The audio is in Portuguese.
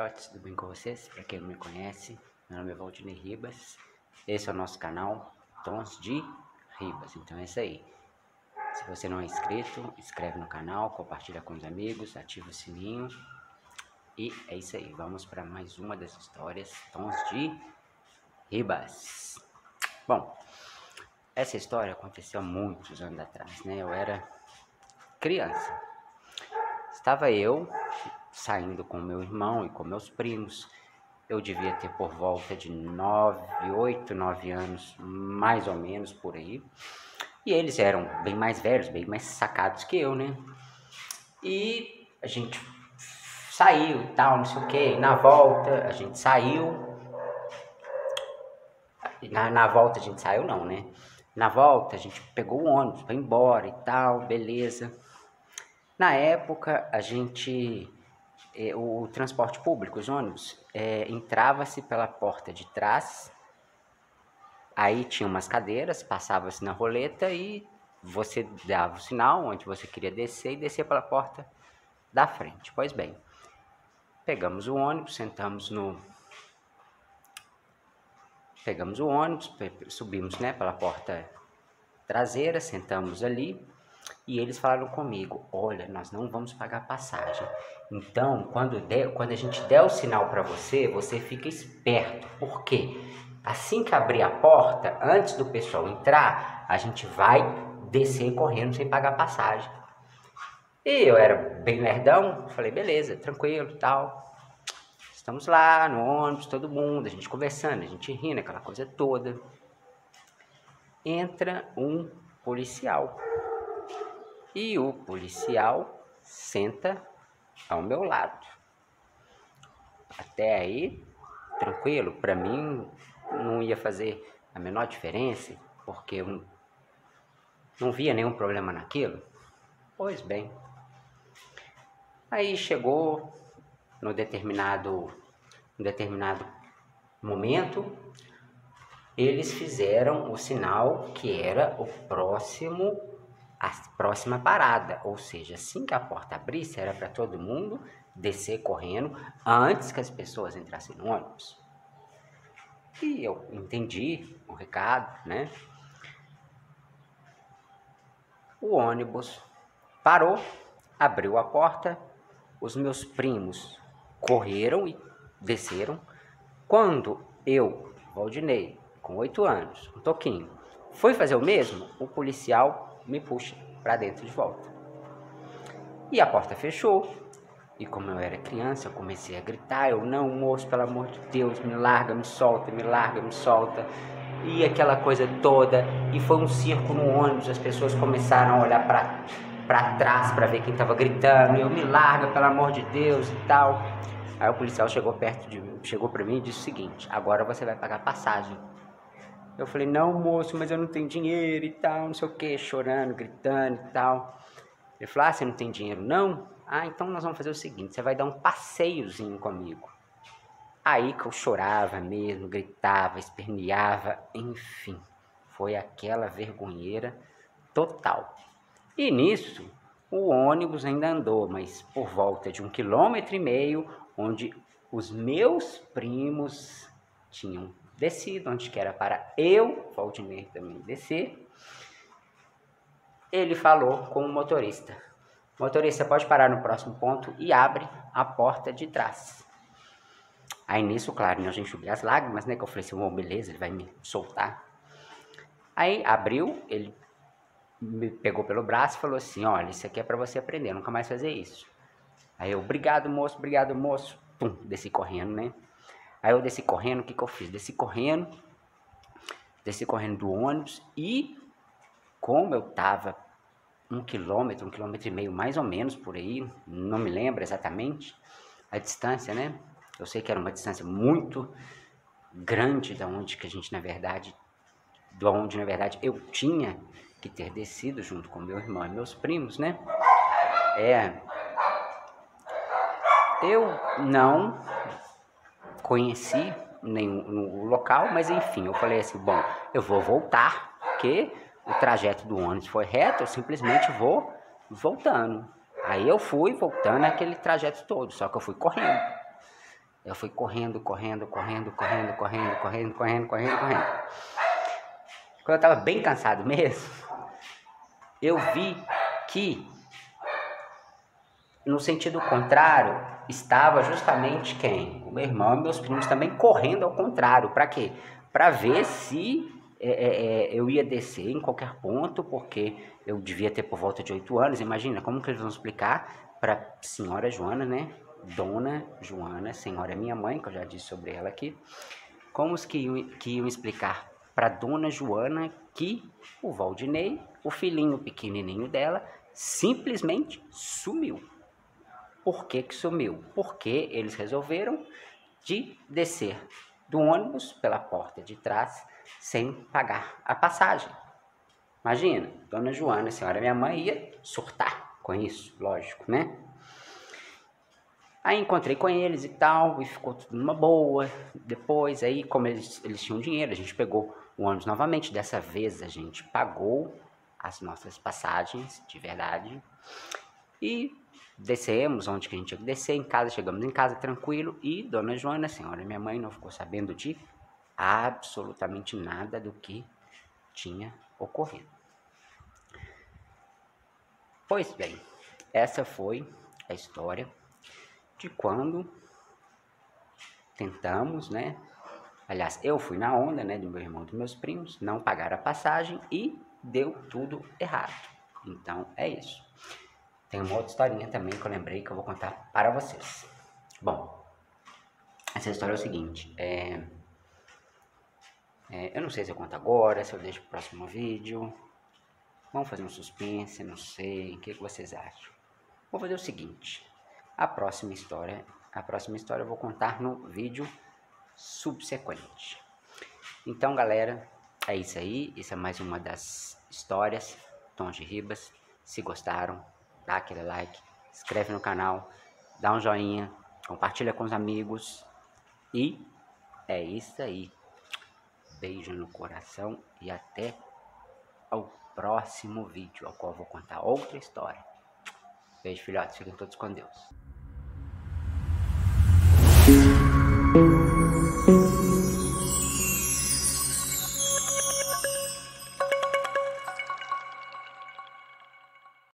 filhotes, tudo bem com vocês? Para quem não me conhece, meu nome é Valdinei Ribas. Esse é o nosso canal Tons de Ribas. Então é isso aí. Se você não é inscrito, inscreve no canal, compartilha com os amigos, ativa o sininho. E é isso aí. Vamos para mais uma das histórias Tons de Ribas. Bom, essa história aconteceu há muitos anos atrás, né? Eu era criança. Estava eu saindo com meu irmão e com meus primos. Eu devia ter por volta de 8, 9 anos, mais ou menos por aí. E eles eram bem mais velhos, bem mais sacados que eu, né? E a gente saiu e tal, não sei o que. Na volta a gente saiu. Na volta a gente saiu não, né? Na volta a gente pegou o ônibus para ir embora e tal, beleza. Na época a gente... o transporte público, os ônibus, entrava-se pela porta de trás, aí tinha umas cadeiras, passava-se na roleta e você dava o sinal onde você queria descer e descia pela porta da frente. Pois bem, pegamos o ônibus, subimos, né, pela porta traseira, sentamos ali. E eles falaram comigo: olha, nós não vamos pagar passagem. Então, quando a gente der o sinal para você, você fica esperto. Por quê? Assim que abrir a porta, antes do pessoal entrar, a gente vai descer correndo sem pagar passagem. E eu era bem nerdão, falei: beleza, tranquilo, tal. Estamos lá no ônibus, todo mundo, a gente conversando, a gente rindo, aquela coisa toda. Entra um policial. E o policial senta ao meu lado. Até aí, tranquilo, para mim não ia fazer a menor diferença, porque eu não via nenhum problema naquilo. Pois bem, aí chegou no determinado momento, eles fizeram o sinal que era a próxima parada, ou seja, assim que a porta abrisse, era para todo mundo descer correndo antes que as pessoas entrassem no ônibus. E eu entendi o recado, né? O ônibus parou, abriu a porta, os meus primos correram e desceram. Quando eu, Valdinei, com 8 anos, um toquinho, fui fazer o mesmo, o policial me puxa para dentro de volta. E a porta fechou. E como eu era criança, eu comecei a gritar: eu não, moço, pelo amor de Deus, me larga, me solta, me larga, me solta. E aquela coisa toda. E foi um circo no ônibus, as pessoas começaram a olhar para trás para ver quem estava gritando. Eu: me larga, pelo amor de Deus e tal. Aí o policial chegou para mim e disse o seguinte: agora você vai pagar passagem. Eu falei: não, moço, mas eu não tenho dinheiro e tal, não sei o que, chorando, gritando e tal. Ele falou: ah, você não tem dinheiro não? Ah, então nós vamos fazer o seguinte, você vai dar um passeiozinho comigo. Aí que eu chorava mesmo, gritava, esperneava, enfim. Foi aquela vergonheira total. E nisso, o ônibus ainda andou, mas por volta de 1,5 km, onde os meus primos tinham descido, onde que era para eu, Valdinei, também descer. Ele falou com o motorista: motorista, pode parar no próximo ponto, e abre a porta de trás. Aí nisso, claro, a gente enxuguei as lágrimas, né, que eu falei assim: bom, beleza, ele vai me soltar. Aí abriu, ele me pegou pelo braço e falou assim: olha, isso aqui é para você aprender, nunca mais fazer isso. Aí eu: obrigado, moço, pum, desci correndo, né. Aí eu desci correndo, o que eu fiz? Desci correndo do ônibus, e como eu tava 1 quilômetro, 1,5 km mais ou menos por aí, não me lembro exatamente a distância, né? Eu sei que era uma distância muito grande da onde na verdade eu tinha que ter descido junto com meu irmão e meus primos, né? Eu não conheci nenhum local, mas enfim, eu falei assim: bom, eu vou voltar, porque o trajeto do ônibus foi reto, eu simplesmente vou voltando. Aí eu fui voltando aquele trajeto todo, só que eu fui correndo. Eu fui correndo. Quando eu tava bem cansado mesmo, eu vi que no sentido contrário estava justamente quem? O meu irmão e meus primos também correndo ao contrário. Para quê? Para ver se eu ia descer em qualquer ponto, porque eu devia ter por volta de 8 anos. Imagina, como que eles vão explicar para a senhora Joana, né? Dona Joana, senhora minha mãe, que eu já disse sobre ela aqui. Como que iam explicar para Dona Joana que o Valdinei, o filhinho pequenininho dela, simplesmente sumiu? Por que que sumiu? Porque eles resolveram de descer do ônibus pela porta de trás sem pagar a passagem. Imagina, Dona Joana, a senhora minha mãe, ia surtar com isso, lógico, né? Aí encontrei com eles e tal, e ficou tudo numa boa. Depois, aí, como eles tinham dinheiro, a gente pegou o ônibus novamente. Dessa vez a gente pagou as nossas passagens, de verdade. E descemos onde que a gente tinha que descer, em casa, chegamos em casa tranquilo. E Dona Joana, a senhora minha mãe, não ficou sabendo de absolutamente nada do que tinha ocorrido. Pois bem, essa foi a história de quando tentamos, né? Aliás, eu fui na onda, né, do meu irmão e dos meus primos, não pagaram a passagem e deu tudo errado. Então, é isso. Tem uma outra historinha também que eu lembrei que eu vou contar para vocês. Bom, essa história é o seguinte, eu não sei se eu conto agora, se eu deixo para o próximo vídeo. Vamos fazer um suspense, não sei, o que vocês acham? Vou fazer o seguinte, a próxima história eu vou contar no vídeo subsequente. Então, galera, é isso aí. Essa é mais uma das histórias Tons de Ribas. Se gostaram, dá aquele like, se inscreve no canal, dá um joinha, compartilha com os amigos. E é isso aí. Beijo no coração e até o próximo vídeo, ao qual eu vou contar outra história. Beijo, filhotes. Fiquem todos com Deus.